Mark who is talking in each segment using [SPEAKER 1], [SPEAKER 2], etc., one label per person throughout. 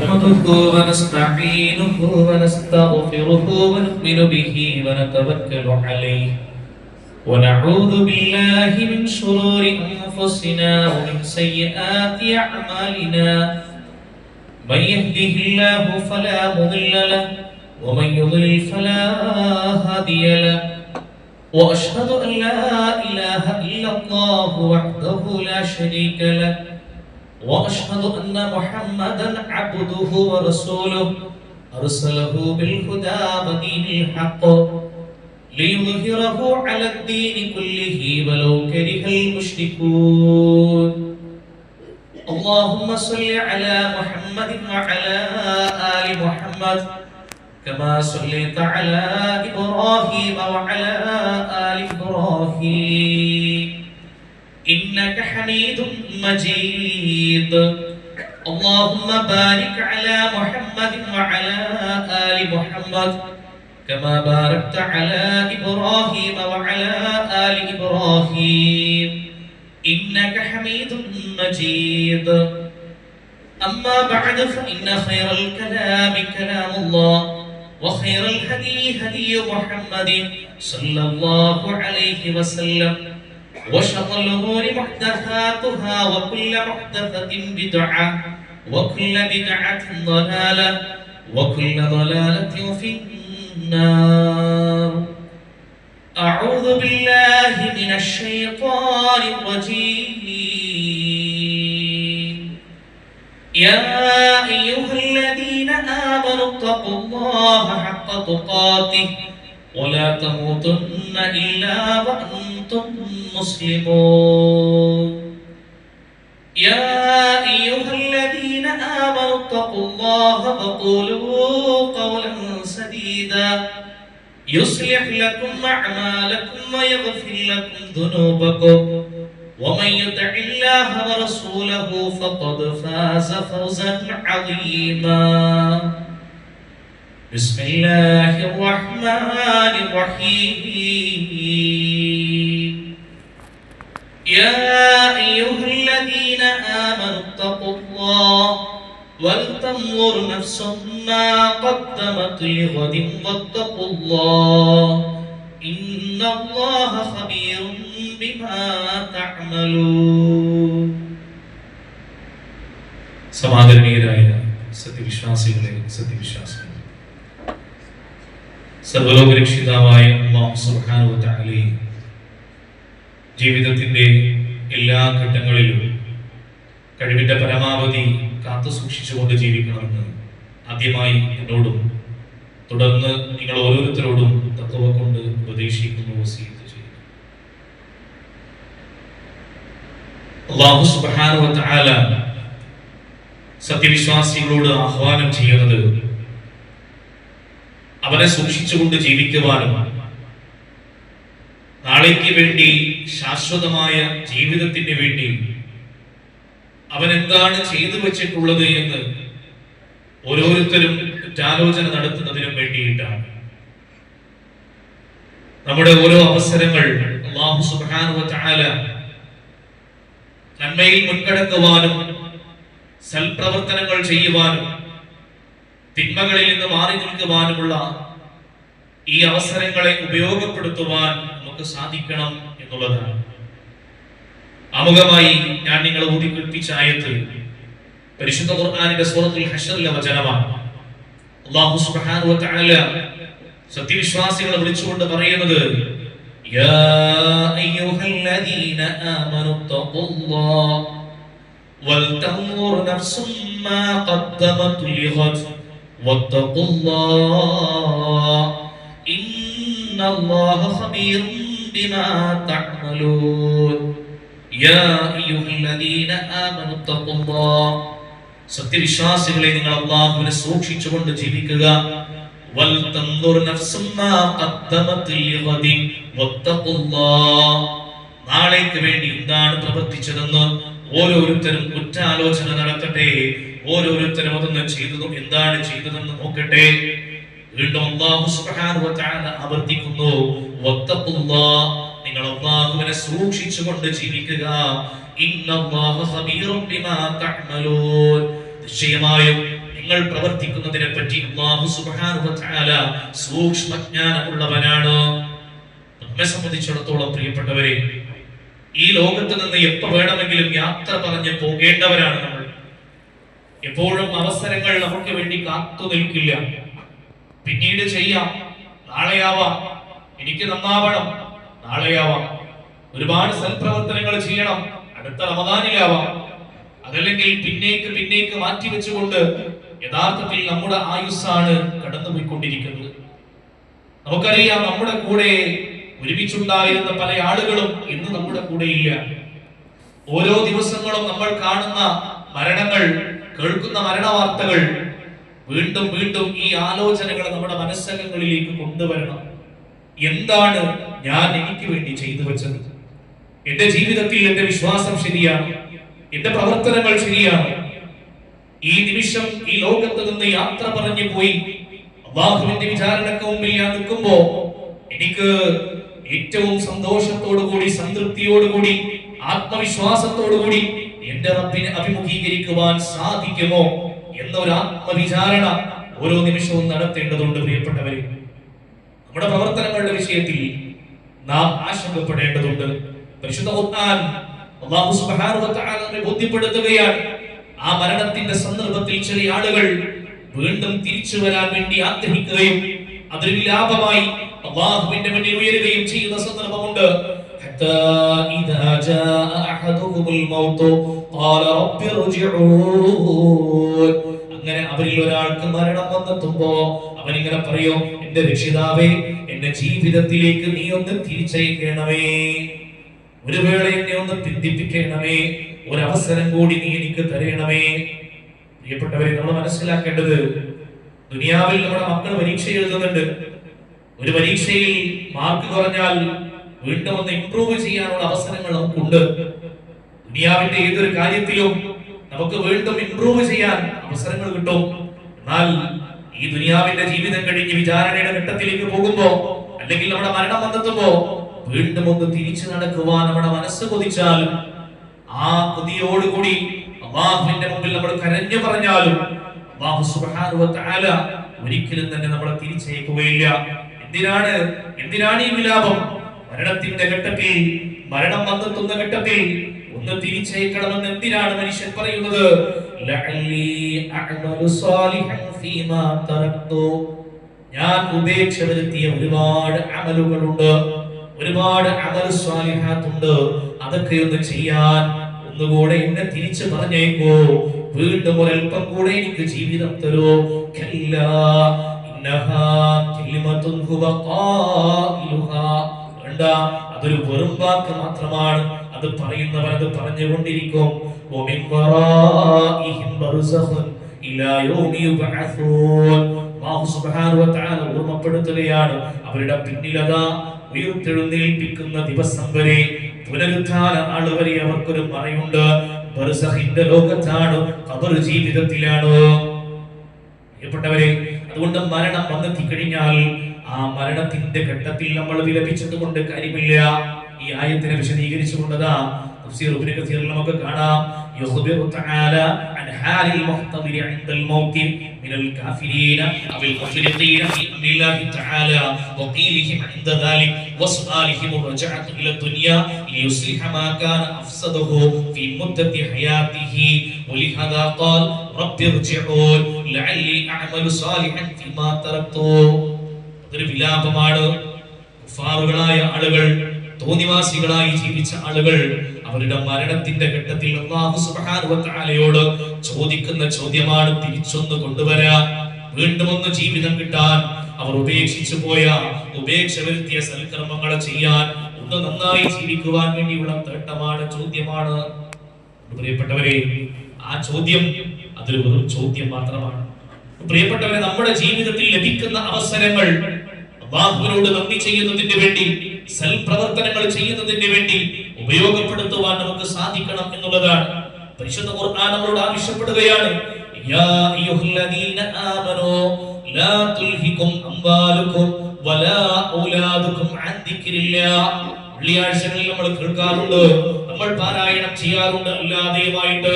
[SPEAKER 1] نحمده ونستعينه ونستغفره ونؤمن به ونتوكل عليه ونعوذ بالله من شرور أنفسنا ومن سيئات أعمالنا من يهده الله فلا مضل له ومن يضلل فلا هادي له وأشهد أن لا إله إلا الله وحده لا شريك له وأشهد أن محمدا عبده ورسوله أرسله بالهدى ودين الحق ليظهره على الدين كله ولو كره المشركون اللهم صل على محمد وعلى آل محمد كما صليت على إبراهيم وعلى آل إبراهيم إنك حميد مجيد اللهم بارك على محمد وعلى آل محمد كما باركت على إبراهيم وعلى آل إبراهيم إنك حميد مجيد أما بعد فإن خير الكلام كلام الله وخير الهدي هدي محمد صلى الله عليه وسلم وشر الأمور محدثاتها وكل محدثة بدعة وكل بدعة ضلالة وكل ضلالة في النار أعوذ بالله من الشيطان الرجيم يا أيها الذين آمنوا اتقوا الله حق تقاته ولا تموتن إلا وأنتم مسلمون يا أيها الذين آمنوا اتقوا الله وقولوا قولا سديدا يصلح لكم أعمالكم ويغفر لكم ذنوبكم ومن يطع الله ورسوله فقد فاز فوزا عظيما بسم الله الرحمن الرحيم يا أيها الذين آمنوا اتقوا الله ولتنظر نفس ما قدمت لغد واتقوا الله إن الله خبير بما تعملون സമാദരണീയരായ സത്യവിശ്വാസികളെ സത്യവിശ്വാസികളെ സർവ്വലോകരക്ഷിതാവായ അല്ലാഹു സുബ്ഹാനഹു വ തആലയെ ജീവിതത്തിന്റെ എല്ലാ ഘട്ടങ്ങളിലും കഴിവിന്റെ പരമാവധി കാത്തു സൂക്ഷിച്ചുകൊണ്ട് ജീവിക്കണമെന്ന് ആദ്യമായി എന്നോടും തുടർന്ന് നിങ്ങൾ ഓരോരുത്തരോടും തഖ്വ കൊണ്ട് ഉപദേശിക്കുന്നു വസിയത്ത് ചെയ്യുന്നു. അല്ലാഹു സുബ്ഹാനഹു വ തആല സത്യവിശ്വാസികളോട് ആഹ്വാനം ചെയ്യുന്നത് അവനെ സൂക്ഷിച്ചുകൊണ്ട് ജീവിക്കുവാനും നാളേക്ക് വേണ്ടി ശാശ്വതമായ ജീവിതത്തിന് വേണ്ടി അവൻ എന്താണ് ചെയ്തു വെച്ചിട്ടുള്ളത് എന്ന് ഓരോരുത്തരും കുറ്റാലോചന നടത്തുന്നതിനും വേണ്ടിയിട്ടാണ്. നമ്മുടെ ഓരോ അവസരങ്ങൾ അല്ലാഹു സുബ്ഹാനഹു വ തആല നന്മയിൽ മുൻകടക്കുവാനും സൽപ്രവർത്തനങ്ങൾ ചെയ്യുവാനും തിന്മകളിൽ നിന്ന് മാറി നിൽക്കുവാനുമുള്ള ഈ അവസരങ്ങളെ ഉപയോഗപ്പെടുത്തുവാൻ നമുക്ക് സാധിക്കണം എന്നുള്ളതാണ്. ആമുഖമായി ഞാൻ നിങ്ങളെ ഓതിക്കേൽപ്പിച്ച ആയത്ത് പരിശുദ്ധ ഖുർആനിന്റെ സൂറത്തുൽ ഹശ്റിലെ വചനമാണ്. അല്ലാഹു സുബ്ഹാനഹു വ തആല സത്യവിശ്വാസികളെ വിളിച്ചുകൊണ്ട് പറയുന്നത് യാ അയ്യുഹല്ലദീന ആമനു തഖുല്ലാഹ വൽതൻദുർ നഫ്സും മാ ഖദ്ദമത് ലിഗദ് വത്തഖുല്ലാഹ ഇന്നല്ലാഹ ഖബീറുൻ ബിമാ തഅമലൂൻ യാ അയ്യുഹല്ലദീന ആമനു തഖുല്ലാഹ സത്യവിശ്വാസികളെ നിങ്ങൾ അല്ലാഹുവിനെ സൂക്ഷിച്ചുകൊണ്ട് ജീവിക്കുക. വൽതൻദുർ നഫ്സും മാ ഖദ്ദമത് ലിഗദി വത്തഖുല്ലാഹ നാളേക്ക് വേണ്ടി എന്താണ് പ്രവർത്തിച്ചതെന്ന് ഓരോരുത്തരും കുറ്റാലോചന നടത്തട്ടെ. ഓരോരുത്തരും അതൊന്ന് ചെയ്തതും എന്താണ് ചെയ്തതെന്ന് നോക്കട്ടെ. വീണ്ടും അല്ലാഹു സുബ്ഹാനഹു വ തആല ആവർത്തിക്കുന്നു വത്തഖുല്ലാഹ നിങ്ങൾ അല്ലാഹുവിനെ സൂക്ഷിച്ചുകൊണ്ട് ജീവിക്കുക. ഇന്നല്ലാഹ ഖബീറുൻ ബിമാ തഅമലൂൻ നിശ്ചയമായും നിങ്ങൾ പ്രവർത്തിക്കുന്നതിനെ പറ്റി അല്ലാഹു സുബ്ഹാനഹു വ തആല സൂക്ഷ്മജ്ഞാനമുള്ളവനാണ്. നമ്മെ സംബന്ധിച്ചിടത്തോളം പ്രിയപ്പെട്ടവരെ, ഈ ലോകത്ത് നിന്ന് എപ്പോ വേണമെങ്കിലും യാത്ര പറഞ്ഞ് പോകേണ്ടവരാണ് നമ്മൾ. എപ്പോഴും അവസരങ്ങൾ നമുക്ക് വേണ്ടി കാത്തു നിൽക്കില്ല. പിന്നീട് ചെയ്യാം, നാളെയാവാം, എനിക്ക് നന്നാവണം, നാളെയാവാം, ഒരുപാട് സൽപ്രവർത്തനങ്ങൾ ചെയ്യണം, അടുത്ത റമദാനിലാവാം, അതല്ലെങ്കിൽ പിന്നേക്ക് മാറ്റിവെച്ചുകൊണ്ട് യഥാർത്ഥത്തിൽ നമ്മുടെ ആയുസ്സാണ് കടന്നുപോയിക്കൊണ്ടിരിക്കുന്നത്. നമുക്കറിയാം, നമ്മുടെ കൂടെ ഒരുമിച്ചുണ്ടായിരുന്ന പല ആളുകളും ഇന്ന് നമ്മുടെ കൂടെ ഇല്ല. ഓരോ ദിവസങ്ങളും നമ്മൾ കാണുന്ന മരണങ്ങൾ, കേൾക്കുന്ന മരണവാർത്തകൾ വീണ്ടും വീണ്ടും ഈ ആലോചനകൾ നമ്മുടെ മനസ്സകങ്ങളിലേക്ക് കൊണ്ടുവരണം. എന്താണ് ഞാൻ എനിക്ക് വേണ്ടി ചെയ്തു വെച്ചത്? എന്റെ ജീവിതത്തിൽ എന്റെ വിശ്വാസം ശരിയാണ്, എന്റെ പ്രവർത്തനങ്ങൾ ശരിയാണ്. ഈ നിമിഷം ഈ ലോകത്ത് നിന്ന് യാത്ര പറഞ്ഞു പോയി അല്ലാഹുവിന്റെ വിചാരണക്ക് മുമ്പിൽ ഞാൻ നിൽക്കുമ്പോ എനിക്ക് ഏറ്റവും സന്തോഷത്തോടുകൂടി, സംതൃപ്തിയോടുകൂടി, ആത്മവിശ്വാസത്തോടുകൂടി എന്റെ റബ്ബിനെ അഭിമുഖീകരിക്കുവാൻ സാധിക്കുമോ എന്നൊരു ആത്മവിചാരണ ഓരോ നിമിഷവും നടത്തേണ്ടതുണ്ട്. പ്രിയപ്പെട്ടവരെ, നമ്മുടെ പ്രവർത്തനങ്ങളുടെ വിഷയത്തിൽ നാം ആശങ്കപ്പെടേണ്ടതുണ്ട്. പരിശുദ്ധ ഖുർആൻ അല്ലാഹു സുബ്ഹാനഹു വ തആല നമ്മെ ബോധ്യപ്പെടുത്തുകയാണ്, ആ മരണത്തിന്റെ സന്ദർഭത്തിൽ ചില ആളുകൾ വീണ്ടും തിരിച്ചു വരാൻ വേണ്ടി ആഗ്രഹിക്കുകയും അതൊരു വിലാപമായി അല്ലാഹുവിന്റെ മുന്നിൽ ഉയരുകയും ചെയ്യുന്ന സന്ദർഭമുണ്ട്. ഹത്താ ഇദാ ജാഅ അഹദുകുൽ മൗതു ഖാല റബ്ബി ഇർജിഊൻ. അങ്ങനെ അവരിൽ ഒരാൾക്ക് മരണം വന്നെത്തുമ്പോ അവൻ ഇങ്ങനെ പറയും, എന്റെ രക്ഷിതാവേ, എന്റെ ജീവിതത്തിലേക്ക് നീ ഒന്ന് തിരിച്ചയക്കണമേ, ഒരു വേള എന്നെ ഒന്ന് പിന്തിപ്പിക്കണമേ, ഒരവസരം കൂടി നീ എനിക്ക് തരണമേ. പ്രിയപ്പെട്ടവരെ, നമ്മൾ മനസ്സിലാക്കേണ്ടത്, ദുനിയാവിൽ നമ്മുടെ മക്കൾ പരീക്ഷ എഴുതുന്നുണ്ട്. ഒരു പരീക്ഷയിൽ മാർക്ക് കുറഞ്ഞാൽ വീണ്ടും ഒന്ന് ഇംപ്രൂവ് ചെയ്യാനുള്ള അവസരങ്ങൾ നമുക്കുണ്ട്. ദുനിയാവിന്റെ ഏതൊരു കാര്യത്തിലും നമുക്ക് വീണ്ടും ഇംപ്രൂവ് ചെയ്യാൻ അവസരങ്ങൾ കിട്ടും. എന്നാൽ ഈ ദുനിയാവിന്റെ ജീവിതം കഴിഞ്ഞ് വിചാരണയുടെ ഘട്ടത്തിലേക്ക് പോകുമ്പോ, അല്ലെങ്കിൽ നമ്മുടെ മരണം വന്നെത്തുമ്പോ വീണ്ടും ഒന്ന് തിരിച്ചു നടക്കുവാൻ നമ്മുടെ മനസ്സ് കൊതിച്ചാൽ, ആ കൊതിയോടുകൂടി അല്ലാഹുവിന്റെ മുമ്പിൽ നമ്മൾ കരഞ്ഞു പറഞ്ഞാലും അല്ലാഹു സുബ്ഹാനഹു വ തആല ഒരിക്കലും തന്നെ നമ്മളെ തിരിച്ചയക്കുകയില്ല. എന്തിനാണ് ഈ വിലാപം? മരണത്തിന്റെ ഘട്ടത്തിൽ, മരണം വന്നെത്തുന്ന ഘട്ടത്തിൽ ഒന്ന് തിരിച്ചയക്കണമെന്ന് എന്തിനാണ് മനുഷ്യൻ പറയുന്നത്? ലഅല്ലി അഅമലു സാലിഹൻ ഫീമാ തറക്തു. ഞാൻ ഉപേക്ഷ വരുത്തിയ ഒരുപാട് അമലുകളുണ്ട്, ഒരുപാട് അമലു സ്വാലിഹാത്തുണ്ട്, അതൊക്കെ ഒന്ന് ചെയ്യാൻ ഒന്നുകൂടെ എന്നെ തിരിച്ചു പറഞ്ഞേക്കോ, വീണ്ടും ഒരൽപ്പം കൂടെ എനിക്ക് ജീവിതം തരൂ. കല്ലാ ഇന്നഹാ കലിമത്തുൻ ഹുവ ഖായിലുഹാ. വേണ്ട, അതൊരു വെറും വാക്ക് മാത്രമാണ്, അത് പറയുന്നവർ അത് പറഞ്ഞുകൊണ്ടിരിക്കും. വമിൻ വറാഇഹിം ബർസഖുൻ ഇലാ യൗമി യുബ്അസൂൻ. അല്ലാഹു സുബ്ഹാനഹു വ തആല ഓർമ്മപ്പെടുത്തുകയാണ്, അവരുടെ പിന്നിലതാ ഉയർത്തെഴുന്നേൽപ്പിക്കുന്ന ദിവസം വരെ, പുനരുത്ഥാന നാൾ വരെ അവർക്കൊരു മറയുണ്ട്. ബർസഖിന്റെ ലോകത്താണ്, ഖബർ ജീവിതത്തിലാണ്. പ്രിയപ്പെട്ടവരെ, അതുകൊണ്ട് മരണം വന്നെത്തി കഴിഞ്ഞാൽ ആ മരണത്തിന്റെ ഘട്ടത്തിൽ നമ്മൾ വിലപിച്ചത് കൊണ്ട് കാര്യമില്ല. ഈ ആയത്തിനെ വിശദീകരിച്ചുകൊണ്ടതാ തഫ്സീർ ഇബ്നു കസീറിൽ നമുക്ക് കാണാം, യഖ്ബിറു തആല അൻ ഹാലിൽ മുഹ്തദിരി ഇൻദൽ മൗതി മിനൽ കാഫിരീന അവൽ മുശ്രിഖീന ഫി അംരില്ലാഹി തആല വഖീലിഹിം ഇൻദ ദാലിക് വസ്ആലിഹിം റജഅതു ഇല ദുനിയ ലിയുസ്ലിഹ മാ കാന അഫ്സദഹു ഫി മുദ്ദതി ഹയാതിഹി വലിഹദാ ഖാൽ റബ്ബി ഇർജിഊൻ ലഅല്ലി അഅമലു സാലിഹൻ ഫീമാ തറക്തു. അതൊരു വിലാപമാണ്. കുഫാറുകളായ ആളുകൾ, തോന്നിവാസികളായി ജീവിച്ച ആളുകൾ അവരുടെ മരണത്തിന്റെ ഘട്ടത്തിൽ അല്ലാഹു സുബ്ഹാനഹു വ തആലയോട് ചോദിക്കുന്ന ചോദ്യമാണ്, തിരിച്ചൊന്ന് കൊണ്ടുവരാൻ, വീണ്ടും ഒന്ന് ജീവിതം കിട്ടാൻ. അവർ ഉപേക്ഷിച്ചു പോയ, ഉപേക്ഷ വരുത്തിയ സൽക്കർമ്മങ്ങൾ ചെയ്യാൻ, ഒന്ന് നന്നായി ജീവിക്കുവാൻ വേണ്ടിയുള്ള തേട്ടമാണ്, ചോദ്യമാണ്. പ്രിയപ്പെട്ടവരെ, ആ ചോദ്യം അതൊരു വെറും ചോദ്യം മാത്രമാണ്. പ്രിയപ്പെട്ടവരെ, നമ്മുടെ ജീവിതത്തിൽ ലഭിക്കുന്ന അവസരങ്ങൾ അല്ലാഹുവിനോട് നന്ദി ചെയ്യുന്നതിന് വേണ്ടി, സൽപ്രവർത്തനങ്ങൾ ചെയ്യുന്നതിന് വേണ്ടി ഉപയോഗപ്പെടുത്തുവാൻ നമുക്ക് സാധിക്കണം എന്നുള്ളതാണ്. പരിശുദ്ധ ഖുർആൻ നമ്മളോട് ആവശ്യപ്പെടുകയാണ്, യാ അയ്യുഹല്ലദീന ആമനൂ ലാ തുൽഹികും അംവാലുകും വലാ ഔലാദുകും അൻ ദിക്രില്ലാഹ്. വെള്ളിയാഴ്ചകളിൽ നമ്മൾ കേൾക്കാറുണ്ട്, നമ്മൾ പാരായണം ചെയ്യാറുണ്ട് അല്ലാതെയുമായിട്ട്.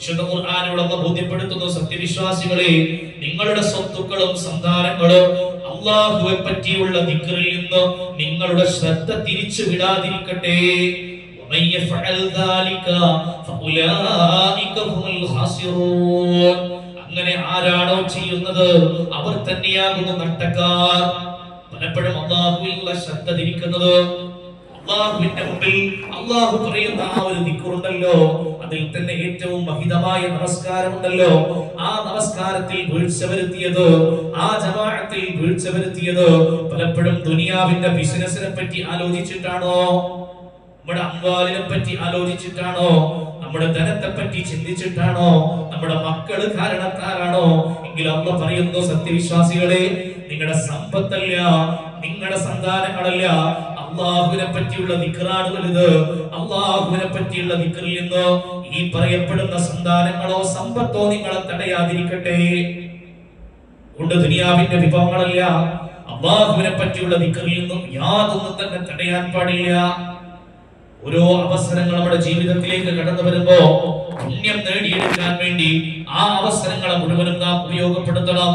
[SPEAKER 1] വിശുദ്ധ ഖുർആനിലൂടെ അല്ലാഹു ബോധ്യപ്പെടുത്തുന്നു, സത്യവിശ്വാസികളെ, നിങ്ങളുടെ സ്വത്തുക്കളും സന്താനങ്ങളും അല്ലാഹുവെ പറ്റിയുള്ള ദിക്റിൽ നിന്ന് നിങ്ങളുടെ ശ്രദ്ധ തിരിച്ചു വിടാതിരിക്കട്ടെ. വമൻ യഫഅൽ ദാലിക ഫഉലൈക ഹുമുൽ ഖാസിറൂൻ. അങ്ങനെ ആരാണോ ചെയ്യുന്നത് അവർ തന്നെയാകുന്നു നഷ്ടക്കാർ. പലപ്പോഴും അല്ലാഹുവിലുള്ള ശ്രദ്ധ തിരിക്കുന്നത്, അല്ലാഹുവിന്റെ മുമ്പിൽ അല്ലാഹു പറയുന്ന ആ ഒരു ദിക്റുണ്ടല്ലോ, അതിൽ തന്നെ ഏറ്റവും മഹിതമായ നമസ്കാരമുണ്ടല്ലോ, ആ നമസ്കാരത്തിൽ വീഴ്ച വരുത്തിയത്, ആ ജമാഅത്തിൽ വീഴ്ച വരുത്തിയത് പലപ്പോഴും ദുനിയാവിന്റെ ബിസിനസിനെ പറ്റി ആലോചിച്ചിട്ടാണോ, നമ്മുടെ അംവാലിനെ പറ്റി ആലോചിച്ചിട്ടാണോ, നമ്മുടെ ധനത്തെ പറ്റി ചിന്തിച്ചിട്ടാണോ, നമ്മുടെ മക്കള് കാരണക്കാരാണോ എങ്കിൽ അല്ലാഹു പറയുന്നു, സത്യവിശ്വാസികളെ, നിങ്ങളുടെ സമ്പത്തല്ല, നിങ്ങളുടെ സന്താനങ്ങളല്ല, അല്ലാഹുവിനെ പറ്റിയുള്ള ദിക്റാണ് വലുത്. അല്ലാഹുവിനെ പറ്റിയുള്ള ദിക്റിൽ നിന്ന് ഈ പറയപ്പെടുന്ന സന്താനങ്ങളോ സമ്പത്തോ നിങ്ങളെ തടയാതിരിക്കട്ടെ. കൊണ്ട് ദുനിയാവിന്റെ വിഭവങ്ങളല്ല, അല്ലാഹുവിനെ പറ്റിയുള്ള ദിക്റിൽ നിന്നും യാതൊന്നും തന്നെ തടയാൻ പാടില്ല. ഓരോ അവസരങ്ങൾ നമ്മുടെ ജീവിതത്തിലേക്ക് കടന്നു വരുമ്പോ പുണ്യം നേടിയെടുക്കാൻ വേണ്ടി ആ അവസരങ്ങളെ മുഴുവനും നാം ഉപയോഗപ്പെടുത്തണം.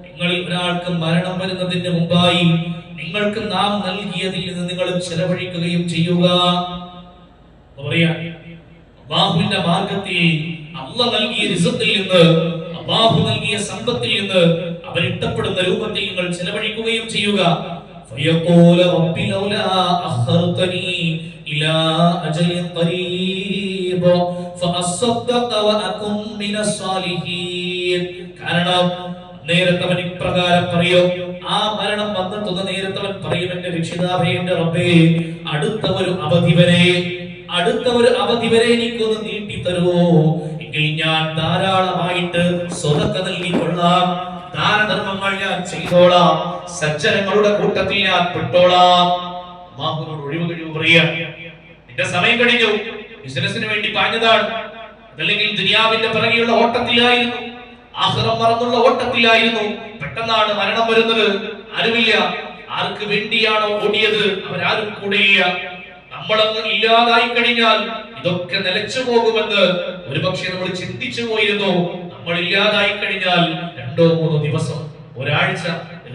[SPEAKER 1] നിങ്ങളിൽ ഒരാൾക്ക് മരണം വരുന്നതിന് മുമ്പായി നിങ്ങൾക്ക് നാം നൽകിയതിൽ നിന്ന് നിങ്ങൾ ചെലവഴിക്കുകയും ചെയ്യുക. അല്ലാഹുവിന്റെ മാർഗത്തിൽ അല്ലാഹു നൽകിയ റിസ്ഖിൽ നിന്ന്, അല്ലാഹു നൽകിയ സമ്പത്തിൽ നിന്ന് അവരിഷ്ടപ്പെടുന്ന രൂപത്തിൽ നിങ്ങൾ ചെലവഴിക്കുകയും ചെയ്യുക. ഫയഖൂല റബ്ബി ലൗലാ അഖർതനി ഇലാ അജലിൻ ഖരീബ് ഫഅസ്സദ്ദഖ വഅകും മിനസ് സാലിഹീൻ. കാരണം നേരത്തവൻ ഇപ്രകാരം പറയും, ആ മരണം വന്നെത്തുന്ന നേരത്തവൻ പറയും, എന്റെ രക്ഷിതാവേ, എന്റെ റബ്ബേ, അടുത്ത ഒരു അവധി വരെ എനിക്കൊന്ന് നീട്ടിത്തരുവോ, എങ്കിൽ ഞാൻ ധാരാളമായിട്ട് സ്വതക്ക നൽകിക്കൊള്ളാം, ദാനധർമ്മങ്ങൾ ഞാൻ ചെയ്തോളാം, സജ്ജനങ്ങളുടെ കൂട്ടത്തിൽ ഞാൻ പെട്ടോളാം. അല്ലാഹുവിനോട് ഒഴിവ് കഴിവ് പറയാ, നിന്റെ സമയം കഴിഞ്ഞു, ബിസിനസിന് വേണ്ടി പാഞ്ഞതാണ്, അതല്ലെങ്കിൽ ദുനിയാവിന്റെ പിറകെയുള്ള ഓട്ടത്തിലായിരുന്നു, ആഖിറം മറന്നുള്ള ഓട്ടത്തിലായിരുന്നു, പെട്ടെന്നാണ് മരണം വരുന്നത്, ആരുമില്ല. ആർക്ക് വേണ്ടിയാണോ ഓടിയത് അവരാരും കൂടെയില്ല. നമ്മളങ്ങ് ഇല്ലാതായി കഴിഞ്ഞാൽ ഇതൊക്കെ നിലച്ചു പോകുമെന്ന് ഒരുപക്ഷെ നമ്മൾ ചിന്തിച്ചു പോയിരുന്നു. നമ്മൾ ഇല്ലാതായി കഴിഞ്ഞാൽ 2-3 ദിവസം, ഒരാഴ്ച,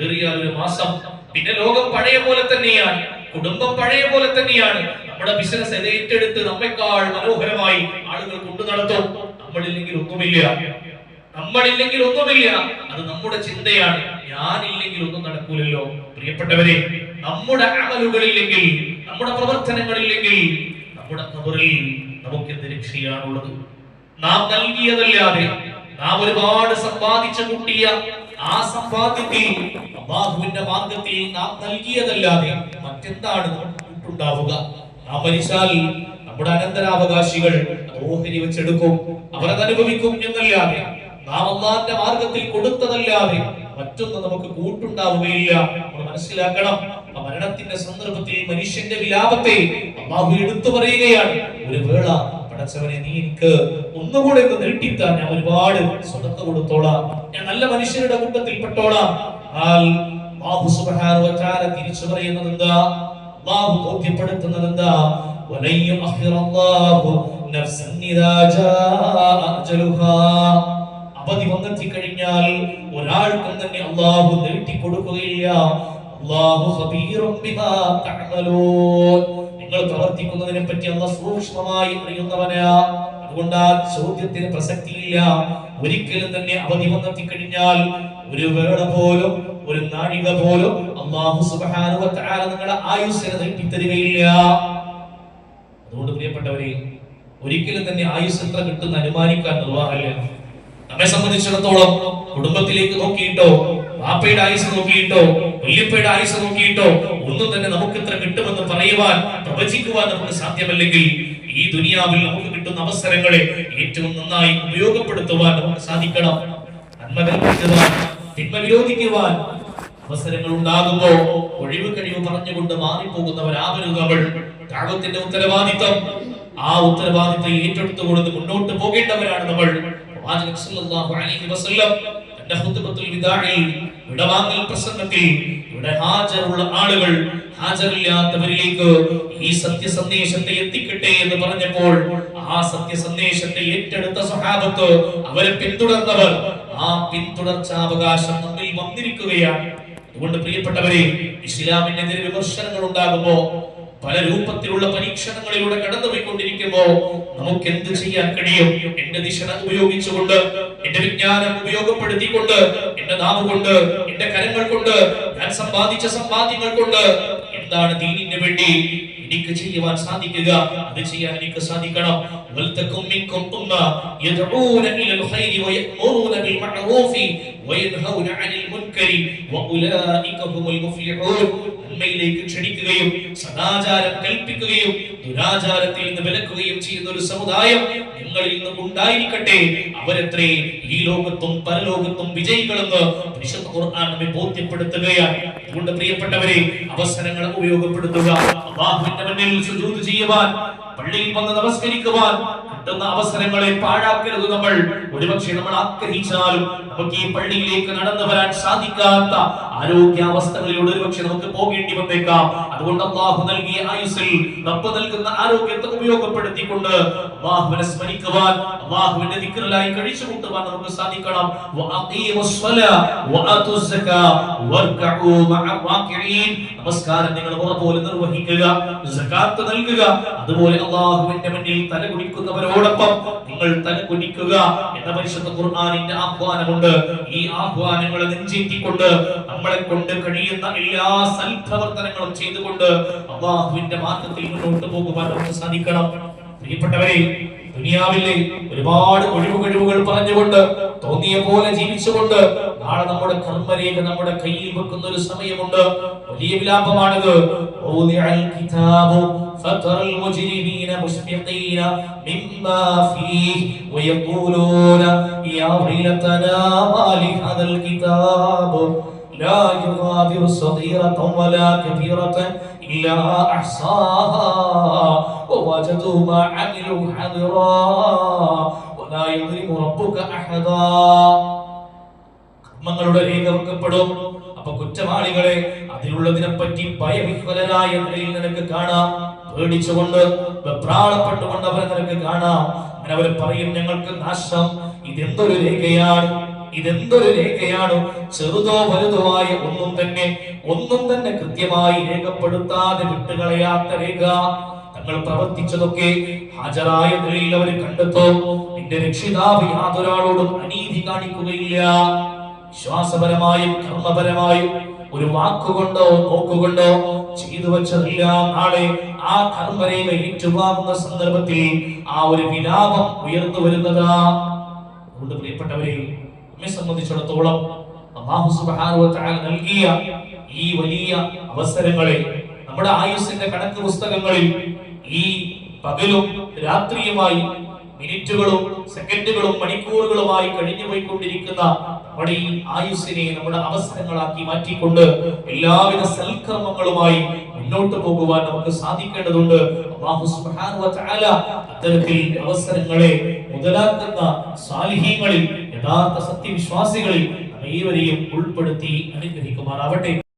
[SPEAKER 1] ഏറിയാൽ 1 മാസം, പിന്നെ ലോകം പഴയ പോലെ തന്നെയാണ്, കുടുംബം പഴയ പോലെ തന്നെയാണ്. നമ്മുടെ ബിസിനസ് ഏറ്റെടുത്ത് നമ്മെക്കാൾ മനോഹരമായി ആളുകൾ കൊണ്ടു നടത്തും. നമ്മളില്ലെങ്കിൽ ഒന്നുമില്ല. അത് നമ്മുടെ ചിന്തയാണ്. ഞാനില്ലെങ്കിൽ ഒന്നും നടക്കൂലല്ലോ. പ്രിയപ്പെട്ടവരെ, നമ്മുടെ അമലുകളില്ലെങ്കിൽ, നമ്മുടെ പ്രവർത്തനങ്ങളില്ലെങ്കിൽ നമ്മുടെ ഖബറിൽ നമുക്ക് എന്ത് രക്ഷയാണുള്ളത്? നാം നൽകിയതല്ലാതെ, നാം ഒരുപാട് സമ്പാദിച്ചു കൂട്ടിയ ആ സമ്പാദ്യത്തിൽ അല്ലാഹുവിന്റെ മാർഗത്തിൽ നാം നൽകിയതല്ലാതെ മറ്റെന്താണ് ഉണ്ടാവുക? നാം മരിച്ചാൽ നമ്മുടെ അനന്തരാവകാശികൾ ഓഹരി വെച്ചെടുക്കും, അവരത് അനുഭവിക്കും എന്നല്ലാതെ, നാം അല്ലാഹുവിന്റെ മാർഗത്തിൽ കൊടുത്തതല്ലാതെ മറ്റൊന്നും നമുക്ക് കൂട്ടുണ്ടാവുകയില്ല. നമ്മൾ മനസ്സിലാക്കണം, മരണത്തിന്റെ സന്ദർഭത്തിൽ മനുഷ്യന്റെ വിലാപത്തെ അല്ലാഹു എടുത്തു പറയുകയാണ്. ഒരു വേള, പടച്ചവനെ, നീ എനിക്ക് ഒന്നുകൂടെ ഒന്ന് നീട്ടിത്താ, ഞാൻ ഒരുപാട് സ്വതക്ക കൊടുത്തോളാം, ഞാൻ നല്ല മനുഷ്യരുടെ കൂട്ടത്തിൽ പെട്ടോളാം. അല്ലാഹു സുബ്ഹാനഹു വ തആല തിരിച്ചു പറയുന്നത് എന്താ? അല്ലാഹു ബോധ്യപ്പെടുത്തുന്നത് എന്താ? വലയ്യ അഖിറല്ലാഹു നഫ്സൻ ഇദാ ജാഅ അജലുഹാ. അവധി വന്നെത്തിക്കഴിഞ്ഞാൽ ഒരാൾക്കും തന്നെ അല്ലാഹു നീട്ടി കൊടുക്കുകയില്ല. അല്ലാഹു ഖബീറും ബിമാ തഅമലൂൻ. നിങ്ങൾ പ്രവർത്തിക്കുന്നതിനെ പറ്റി അല്ലാഹു സൂക്ഷ്മമായി അറിയുന്നവനാ. അതുകൊണ്ട് ആ ചോദ്യത്തിന് പ്രസക്തിയില്ല. ഒരിക്കലും തന്നെ അവധി വന്നെത്തിക്കഴിഞ്ഞാൽ ഒരു വേള പോലും, ഒരു നാഴിക പോലും അല്ലാഹു സുബ്ഹാനഹു വ തആല നിങ്ങളുടെ ആയുസ്സിനെ നീട്ടിത്തരുകയില്ല. അതുകൊണ്ട് പ്രിയപ്പെട്ടവരെ, ഒരിക്കലും തന്നെ ആയുസ് എത്ര കിട്ടുന്ന അനുമാനിക്കാൻ നിർവാഹമില്ല. നമ്മെ സംബന്ധിച്ചിടത്തോളം കുടുംബത്തിലേക്ക് നോക്കിയിട്ടോ, വാപ്പയുടെ ആയുസ് നോക്കിയിട്ടോ, വല്യപ്പയുടെ ആയുസ് നോക്കിയിട്ടോ ഒന്നും തന്നെ നമുക്ക് ഇത്ര കിട്ടുമെന്ന് പറയുവാൻ, പ്രവചിക്കുവാൻ നമുക്ക് സാധ്യമല്ലെങ്കിൽ, ഈ ദുനിയാവിൽ നമുക്ക് കിട്ടുന്ന അവസരങ്ങളെ ഏറ്റവും നന്നായി ഉപയോഗപ്പെടുത്തുവാൻ നമുക്ക് സാധിക്കണം. നന്മ കൽപ്പിക്കുവാൻ, തിന്മ വിരോധിക്കുവാൻ അവസരങ്ങൾ ഉണ്ടാകുമ്പോ ഒഴിവ് കഴിവ് പറഞ്ഞുകൊണ്ട് മാറിപ്പോകുന്നവരാവരുത് നമ്മൾ. ദഅവത്തിന്റെ ഉത്തരവാദിത്വം, ആ ഉത്തരവാദിത്വം ഏറ്റെടുത്തുകൊണ്ട് മുന്നോട്ട് പോകേണ്ടവരാണ് നമ്മൾ. പ്രവാചകൻ സല്ലല്ലാഹു അലൈഹി വസല്ലം തന്റെ ഖുത്ബത്തുൽ വിദാഇൽ, വിടവാങ്ങൽ പ്രസംഗത്തിൽ ഇവിടെ ഹാജറുള്ള ആളുകൾ ഹാജറില്ലാത്തവരിലേക്ക് ഈ സത്യസന്ദേശത്തെ എത്തിക്കട്ടെ എന്ന് പറഞ്ഞപ്പോൾ ആ സത്യസന്ദേശത്തെ ഏറ്റെടുത്ത സ്വഹാബത്ത്, അവരെ പിന്തുടർന്നവർ, ആ പിന്തുടർച്ചാവകാശം നമ്മിൽ വന്നിരിക്കുകയാണ്. അതുകൊണ്ട് പ്രിയപ്പെട്ടവരെ, ഇസ്ലാമിനെതിരെ വിമർശനങ്ങൾ ഉണ്ടാകുമ്പോ, പല രൂപത്തിലുള്ള പരീക്ഷണങ്ങളിലൂടെ കടന്നുപോയിക്കൊണ്ടിരിക്കുമ്പോ നമുക്ക് എന്ത് ചെയ്യാൻ കഴിയും? എന്റെ ദിശ ഉപയോഗിച്ചുകൊണ്ട്, എന്റെ വിജ്ഞാനം ഉപയോഗപ്പെടുത്തിക്കൊണ്ട്, എന്റെ നാവ് കൊണ്ട്, എന്റെ കരങ്ങൾ കൊണ്ട്, ഞാൻ സമ്പാദിച്ച സമ്പാദ്യങ്ങൾ കൊണ്ട് എന്താണ് ദീനിന് വേണ്ടി എനിക്ക് ചെയ്യുവാൻ സാധിക്കുക? അത് ചെയ്യാൻ എനിക്ക് സാധിക്കണം. വൽതകും മിൻകും ഉമ്മ യദ്ഊന ഇലൽ ഖൈരി വയഅ്മുറൂന ബിൽ മഅറൂഫി വയൻഹൗന അനിൽ മുൻകരി വഉലൈക ഹുമുൽ മുഫ്ലിഹൂൻ. നന്മയിലേക്ക് ക്ഷണിക്കുകയും സദാചാരം കൽപ്പിക്കുകയും ദുരാചാരത്തിൽ നിന്ന് വിലക്കുകയും ചെയ്യുന്ന ഒരു സമുദായം നിങ്ങളിൽ നിന്ന് ഉണ്ടായിരിക്കട്ടെ. അവരത്രേ ഈ ലോകത്തും പരലോകത്തും വിജയികളെന്ന് വിശുദ്ധ ഖുർആൻ നമ്മെ ബോധ്യപ്പെടുത്തുകയാണ്. അതുകൊണ്ട് പ്രിയപ്പെട്ടവരെ, അവസരങ്ങൾ ഉപയോഗപ്പെടുത്തുക. അല്ലാഹുവിന്റെ മുന്നിൽ സുജൂദ് ചെയ്യുവാൻ, പള്ളിയിൽ വന്ന് നമസ്കരിക്കുവാൻ കിട്ടുന്ന അവസരങ്ങളെ പാഴാക്കരുത്. നമ്മൾ ഒരുപക്ഷെ നമ്മൾ ആഗ്രഹിച്ചാലും നമുക്ക് ഈ പള്ളിയിലേക്ക് നടന്നു വരാൻ സാധിക്കാത്ത ആരോഗ്യാവസ്ഥകളിലൂടെ ഒരുപക്ഷെ നമുക്ക് പോകേണ്ടി വന്നേക്കാം. അതുകൊണ്ട് അല്ലാഹു നൽകിയ ആയുസ്സിൽ റബ്ബ് നൽകുന്ന ആരോഗ്യത്തെ ഉപയോഗപ്പെടുത്തിക്കൊണ്ട് അല്ലാഹുവിനെ സ്മരിക്കുവാൻ, അല്ലാഹുവിന്റെ ദിക്റിലായി കഴിച്ചുകൂട്ടുവാൻ നമുക്ക് സാധിക്കണം. നമസ്കാരം നിങ്ങൾ പോലെ നിർവഹിക്കുക, സകാത്ത് നൽകുക, അതുപോലെ അല്ലാഹുവിന്റെ മുന്നിൽ തലകുനിക്കുന്നവരോടൊപ്പം നിങ്ങൾ തലകുനിക്കുക എന്ന പരിശുദ്ധ ഖുർആനിന്റെ ആഹ്വാനമുണ്ട്. ഈ ആഹ്വാനങ്ങളെ നെഞ്ചേറ്റിക്കൊണ്ട് നമ്മളെ കൊണ്ട് കഴിയുന്ന എല്ലാ സൽപ്രവർത്തനങ്ങളും ചെയ്തുകൊണ്ട് അല്ലാഹുവിന്റെ മാർഗ്ഗത്തിൽ മുന്നോട്ട് പോകുവാൻ നമുക്ക് സാധിക്കണം. പ്രിയപ്പെട്ടവരെ, ദുനിയാവിലെ ഒരുപാട് ഒഴിവുകൾ പറഞ്ഞുകൊണ്ട് തോന്നിയ പോലെ ജീവിച്ചുകൊണ്ട് നാളെ നമ്മുടെ കർമ്മരേഖ നമ്മുടെ കയ്യിൽ വെക്കുന്ന ഒരു സമയമുണ്ട്. വലിയ വിലാപമാണിത്. فترى المجرمين مشفقين مما فيه ويقولون يا ويلتنا ما لهذا الكتاب لا يغادر صغيرة ولا كبيرة إلا أحصاها ووجدوا ما عملوا حاضرا ولا يظلم ربك أحدا. കർമ്മങ്ങളുടെ രേഖ വെക്കപ്പെടും. അപ്പൊ കുറ്റവാളികളെ അതിലുള്ളതിനെ പറ്റി ഭയവിഹ്വലരായ നിലയിൽ നിനക്ക് കാണാം. പേടിച്ചുകൊണ്ട് വെപ്രാളപ്പെട്ടുകൊണ്ട് അവരെ നിനക്ക് കാണാം. അങ്ങനെ അവർ പറയും, ഞങ്ങൾക്ക് നാശം. ഇതെന്തൊരു രേഖയാണ്, ഇതെന്തൊരു രേഖയാണ്. ചെറുതോ വലുതോ ആയ ഒന്നും തന്നെ കൃത്യമായി രേഖപ്പെടുത്താതെ വിട്ടുകളയാത്ത രേഖ. തങ്ങൾ പ്രവർത്തിച്ചതൊക്കെ ഹാജരായ നിലയിൽ അവർ കണ്ടെത്തും. നിന്റെ രക്ഷിതാവ് യാതൊരാളോടും അനീതി കാണിക്കുകയില്ല. വിശ്വാസപരമായും കർമ്മപരമായും ഒരു വാക്കുകൊണ്ടോ നോക്കുകൊണ്ടോ ചെയ്തു വെച്ചതെല്ലാം നാളെ ആ കർമ്മരേഖ ഏറ്റുവാങ്ങുന്ന സന്ദർഭത്തിൽ ആ ഒരു വിലാപം ഉയർന്നു വരുന്നതാ. അതുകൊണ്ട് പ്രിയപ്പെട്ടവരെ, നമ്മെ സംബന്ധിച്ചിടത്തോളം അല്ലാഹു സുബ്ഹാനഹു വ തആല നൽകിയ ഈ വലിയ അവസരങ്ങളെ നമ്മുടെ ആയുസ്സിന്റെ കണക്ക് പുസ്തകങ്ങളിൽ ഈ പകലും രാത്രിയുമായി മിനിറ്റുകളും സെക്കൻഡുകളും മണിക്കൂറുകളുമായി കഴിഞ്ഞു പോയിക്കൊണ്ടിരിക്കുന്ന നമ്മുടെ ഈ ആയുസ്സിനെ നമ്മുടെ അവസരങ്ങളാക്കി മാറ്റിക്കൊണ്ട് എല്ലാവിധ സൽക്കർമ്മങ്ങളുമായി മുന്നോട്ട് പോകുവാൻ നമുക്ക് സാധിക്കേണ്ടതുണ്ട്. അല്ലാഹു സുബ്ഹാനഹു വ തആല അത്തരത്തിൽ അവസരങ്ങളെ മുതലാക്കുന്ന സാലിഹീങ്ങളിൽ, യഥാർത്ഥ സത്യവിശ്വാസികളിൽ നമ്മേവരെയും ഉൾപ്പെടുത്തി അനുഗ്രഹിക്കുമാറാവട്ടെ.